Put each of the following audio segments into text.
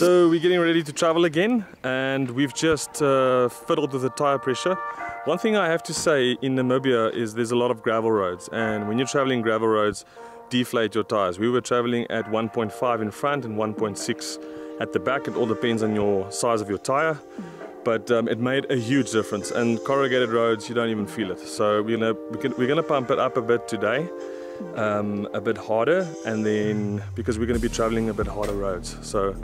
So we're getting ready to travel again, and we've just fiddled with the tire pressure. One thing I have to say in Namibia is there's a lot of gravel roads, and when you're traveling gravel roads, deflate your tires. We were traveling at 1.5 in front and 1.6 at the back. It all depends on your size of your tire, but it made a huge difference. And corrugated roads, you don't even feel it. So we're gonna pump it up a bit today, a bit harder, and then because we're gonna be traveling a bit harder roads. So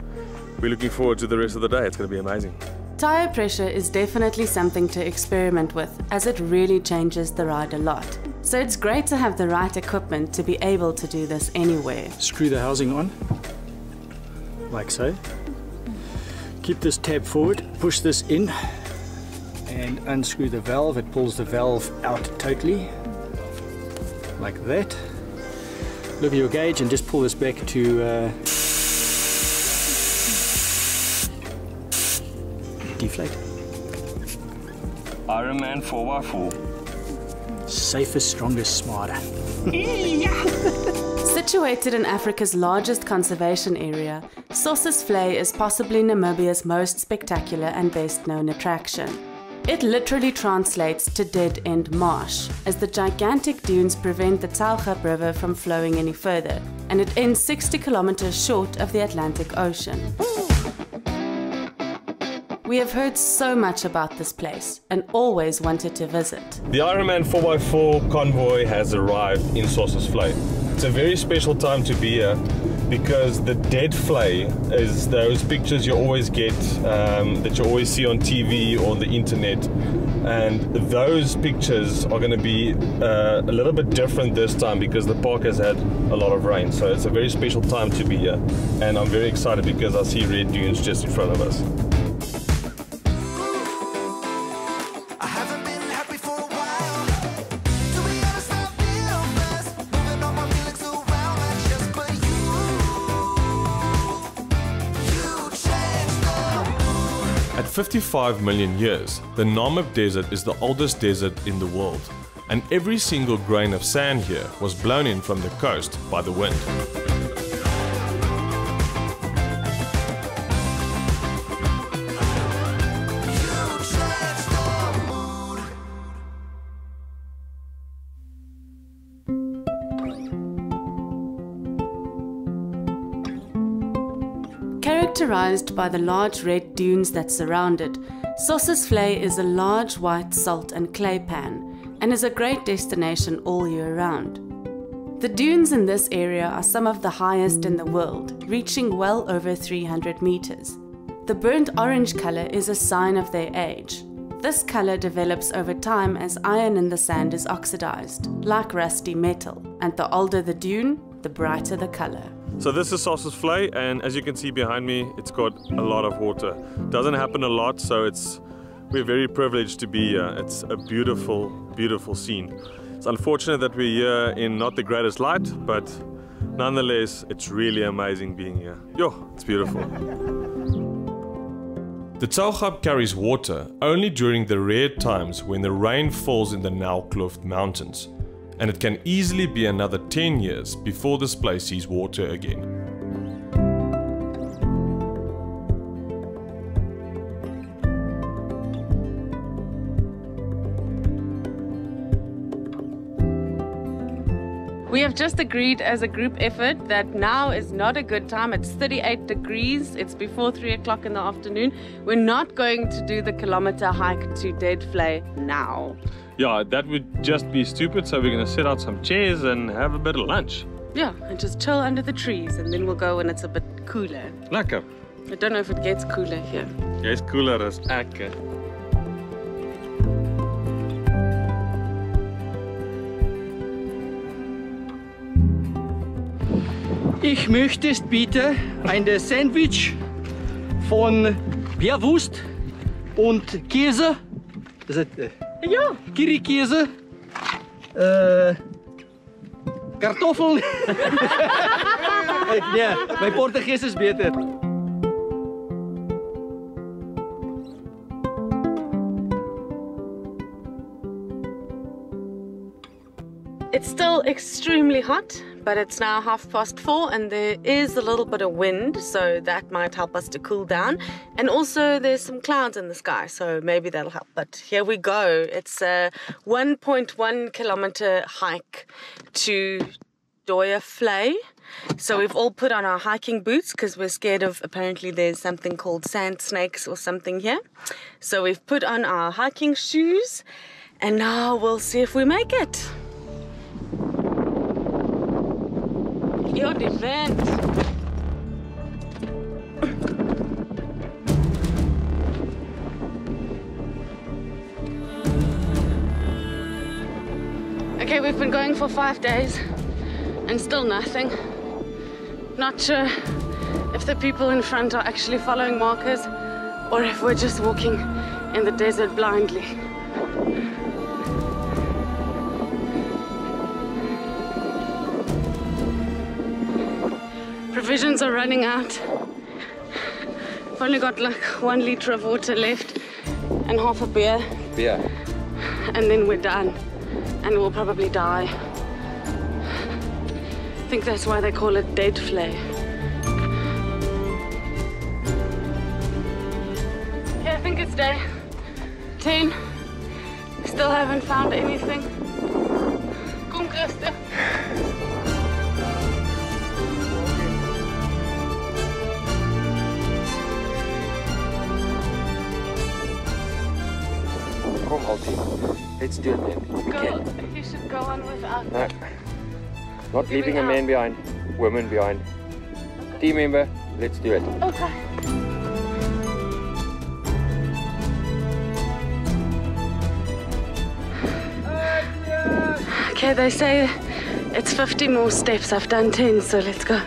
we're looking forward to the rest of the day. It's gonna be amazing. Tire pressure is definitely something to experiment with, as it really changes the ride a lot. So it's great to have the right equipment to be able to do this anywhere. Screw the housing on, like so. Keep this tab forward, push this in, and unscrew the valve. It pulls the valve out totally, like that. Look at your gauge and just pull this back to deflate. Ironman 4x4. Safer, stronger, smarter. Situated in Africa's largest conservation area, Sossusvlei is possibly Namibia's most spectacular and best known attraction. It literally translates to dead-end marsh, as the gigantic dunes prevent the Tsauchab River from flowing any further, and it ends 60 kilometers short of the Atlantic Ocean. We have heard so much about this place and always wanted to visit. The Ironman 4x4 convoy has arrived in Sossusvlei. It's a very special time to be here because the Deadvlei is those pictures you always get, that you always see on TV or the internet. And those pictures are going to be a little bit different this time because the park has had a lot of rain. So it's a very special time to be here. And I'm very excited because I see red dunes just in front of us. At 55 million years, the Namib Desert is the oldest desert in the world, and every single grain of sand here was blown in from the coast by the wind. Characterized by the large red dunes that surround it, Sossusvlei is a large white salt and clay pan and is a great destination all year round. The dunes in this area are some of the highest in the world, reaching well over 300 meters. The burnt orange color is a sign of their age. This color develops over time as iron in the sand is oxidized, like rusty metal, and the older the dune, the brighter the color. So this is Sossusvlei, and as you can see behind me, it's got a lot of water. Doesn't happen a lot, so we're very privileged to be here. It's a beautiful, beautiful scene. It's unfortunate that we're here in not the greatest light, but nonetheless, it's really amazing being here. Yo, it's beautiful. The Tsauchab carries water only during the rare times when the rain falls in the Naukluft Mountains, and it can easily be another 10 years before this place sees water again. We have just agreed as a group effort that now is not a good time. It's 38 degrees, it's before 3 o'clock in the afternoon. We're not going to do the kilometer hike to Deadvlei now. Yeah, that would just be stupid, so we're going to set out some chairs and have a bit of lunch. Yeah, and just chill under the trees, and then we'll go when it's a bit cooler. Lekker. I don't know if it gets cooler here. Jy's cooler as ek. Ich möchte bitte ein Sandwich von Bärwurst und Käse. Das ist Ja. Kirikäse, Kartoffeln. Ja, mijn Portugees is beter. It's still extremely hot, but it's now 4:30 and there is a little bit of wind, so that might help us to cool down. And also there's some clouds in the sky, so maybe that'll help. But here we go. It's a 1.1 kilometer hike to Vlei. So we've all put on our hiking boots because we're scared of, apparently there's something called sand snakes or something here. So we've put on our hiking shoes and now we'll see if we make it. Your event. Okay, we've been going for 5 days and still nothing. Not sure if the people in front are actually following markers or if we're just walking in the desert blindly. Provisions are running out. I've only got like 1 liter of water left and half a beer. And then we're done and we'll probably die. I think that's why they call it Deadvlei. Yeah, I think it's day 10. Still haven't found anything. Kom, Christa. Come on, team. Let's do it then. We can. You should go on without No. Not leaving a man behind, woman behind. Team member, let's do it. Okay. Okay, they say it's 50 more steps. I've done 10, so let's go.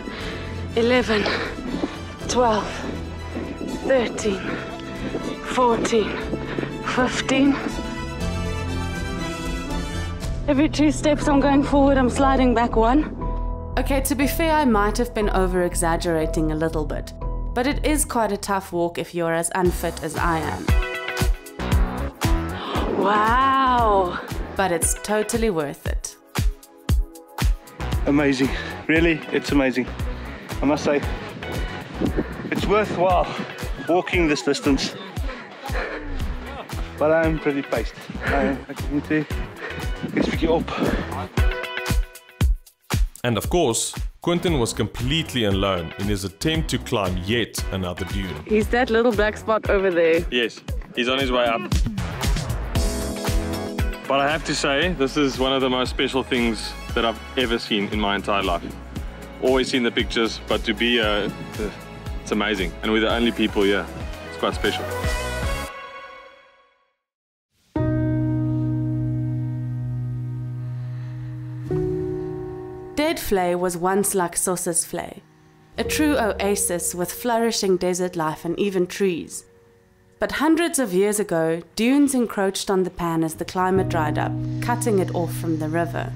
11, 12, 13, 14, 15. Every 2 steps I'm going forward, I'm sliding back 1. Okay, to be fair, I might have been over-exaggerating a little bit, but it is quite a tough walk if you're as unfit as I am. Wow! But it's totally worth it. Amazing, really, it's amazing. I must say, it's worthwhile walking this distance, but I'm pretty paced. I need to pick you up. And of course, Quentin was completely alone in his attempt to climb yet another dune. He's that little black spot over there. Yes, he's on his way up. But I have to say, this is one of the most special things that I've ever seen in my entire life. Always seen the pictures, but to be here, it's amazing. And we're the only people here. It's quite special. Deadvlei was once like Sossusvlei, a true oasis with flourishing desert life and even trees. But hundreds of years ago, dunes encroached on the pan as the climate dried up, cutting it off from the river.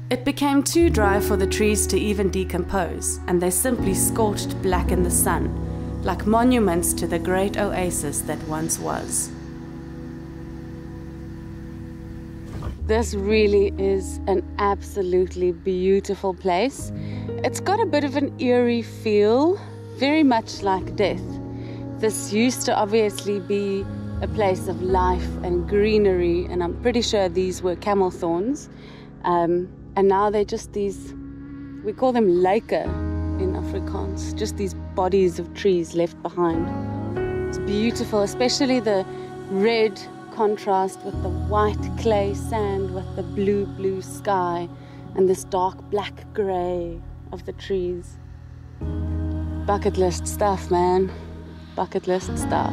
It became too dry for the trees to even decompose, and they simply scorched black in the sun, like monuments to the great oasis that once was. This really is an absolutely beautiful place. It's got a bit of an eerie feel, very much like death. This used to obviously be a place of life and greenery, and I'm pretty sure these were camel thorns. And now they're just these, we call them leiken in Afrikaans, just these bodies of trees left behind. It's beautiful, especially the red contrast with the white clay sand with the blue sky and this dark black grey of the trees. Bucket list stuff, man. Bucket list stuff.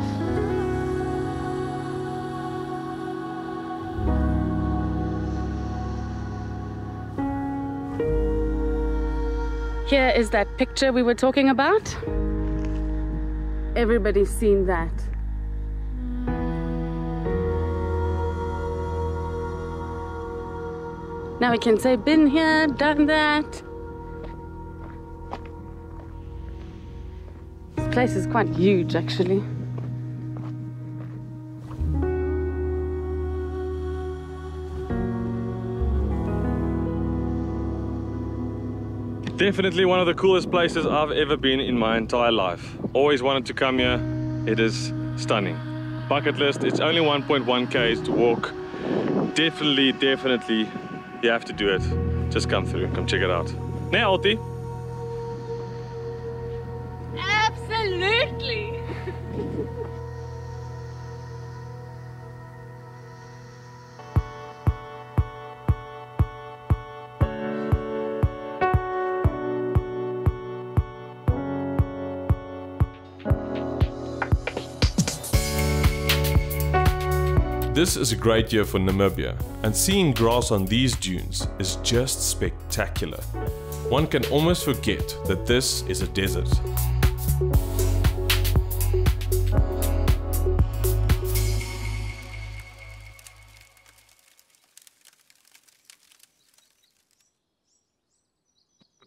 Here is that picture we were talking about. Everybody's seen that. Now we can say, been here, done that. This place is quite huge, actually. Definitely one of the coolest places I've ever been in my entire life. Always wanted to come here. It is stunning. Bucket list, it's only 1.1 k's to walk. Definitely, you have to do it. Just come through, come check it out. Now, Alti. Absolutely. This is a great year for Namibia, and seeing grass on these dunes is just spectacular. One can almost forget that this is a desert.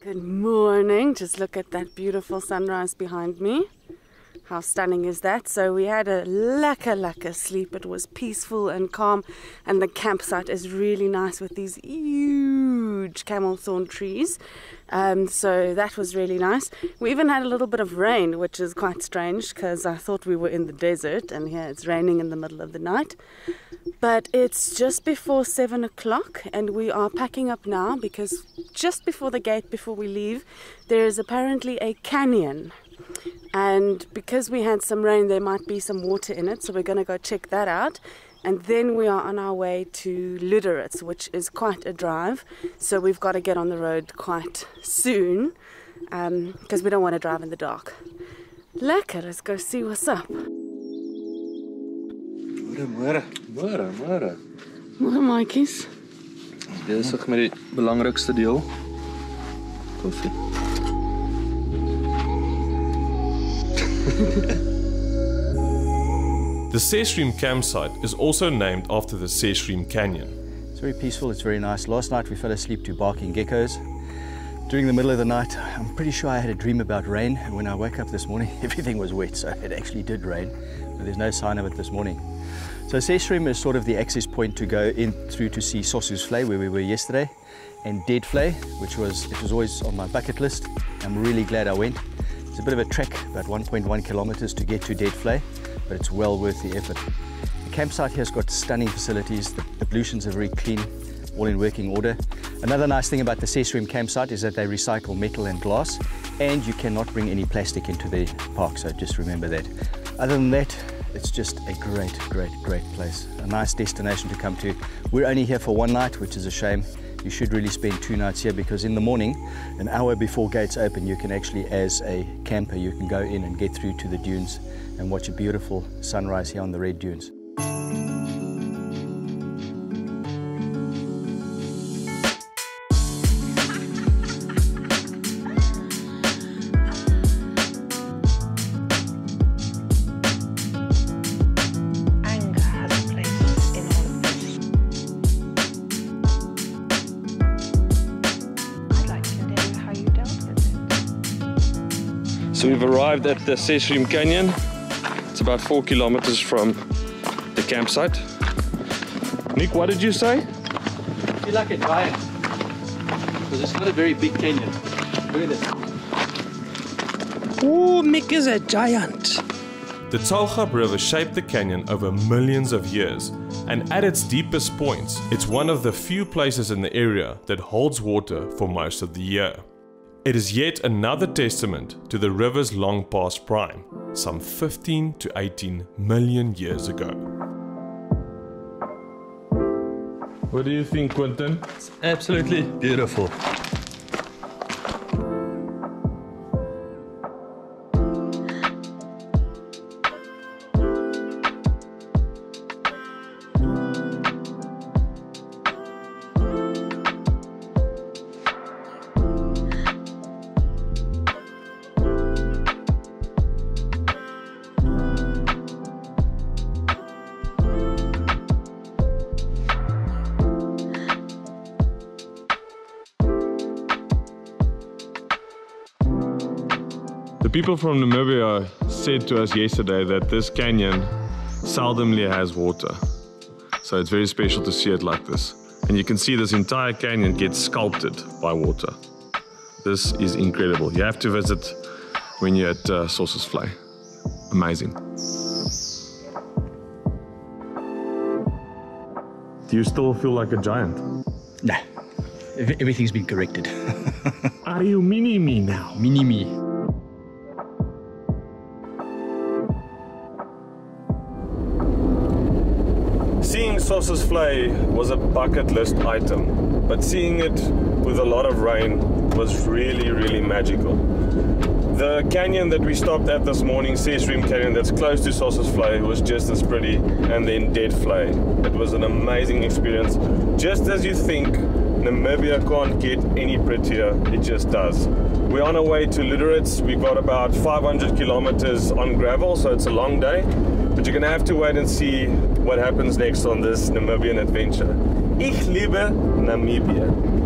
Good morning. Just look at that beautiful sunrise behind me. How stunning is that? So we had a lekker sleep. It was peaceful and calm, and the campsite is really nice with these huge camel thorn trees. So that was really nice. We even had a little bit of rain, which is quite strange because I thought we were in the desert, and here it's raining in the middle of the night. But it's just before 7 o'clock and we are packing up now because just before the gate, before we leave, there is apparently a canyon. And because we had some rain, there might be some water in it, so we're going to go check that out. And then we are on our way to Luderitz, which is quite a drive, so we've got to get on the road quite soon because we don't want to drive in the dark. Lekker, let's go see what's up. Môre. Môre maatjies. Besig met die belangrikste deel. Koffie. The Sesriem campsite is also named after the Sesriem Canyon. It's very peaceful, it's very nice. Last night we fell asleep to barking geckos. During the middle of the night, I'm pretty sure I had a dream about rain, and when I woke up this morning, everything was wet, so it actually did rain, but there's no sign of it this morning. So Sesriem is sort of the access point to go in through to see Sossusvlei, where we were yesterday, and Deadvlei, which was always on my bucket list. I'm really glad I went. It's a bit of a trek, about 1.1 kilometers to get to Deadvlei, but it's well worth the effort. The campsite here has got stunning facilities. The ablutions are very clean, all in working order. Another nice thing about the Sesriem campsite is that they recycle metal and glass, and you cannot bring any plastic into the park, so just remember that. Other than that, it's just a great place. A nice destination to come to. We're only here for one night, which is a shame. You should really spend 2 nights here because in the morning, an hour before gates open, you can actually, as a camper, you can go in and get through to the dunes and watch a beautiful sunrise here on the red dunes. So we've arrived at the Sesriem Canyon. It's about 4 kilometers from the campsite. Nick, what did you say? I feel like a giant because it's not a very big canyon. Look at this. Oh, Mick is a giant. The Tsauchab River shaped the canyon over millions of years, and at its deepest points, it's one of the few places in the area that holds water for most of the year. It is yet another testament to the river's long past prime, some 15 to 18 million years ago. What do you think, Quentin? It's absolutely beautiful. The people from Namibia said to us yesterday that this canyon seldomly has water. So it's very special to see it like this. And you can see this entire canyon gets sculpted by water. This is incredible. You have to visit when you're at Sossusvlei. Amazing. Do you still feel like a giant? Nah, everything's been corrected. Are you mini-me now? Mini-me. Seeing Sossusvlei was a bucket list item, but seeing it with a lot of rain was really, really magical. The canyon that we stopped at this morning, Sesriem Canyon, that's close to Sossusvlei, was just as pretty, and then Deadvlei. It was an amazing experience. Just as you think Namibia can't get any prettier, it just does. We're on our way to Lüderitz. We've got about 500 kilometers on gravel, so it's a long day, but you're gonna have to wait and see what happens next on this Namibian adventure. Ich liebe Namibia.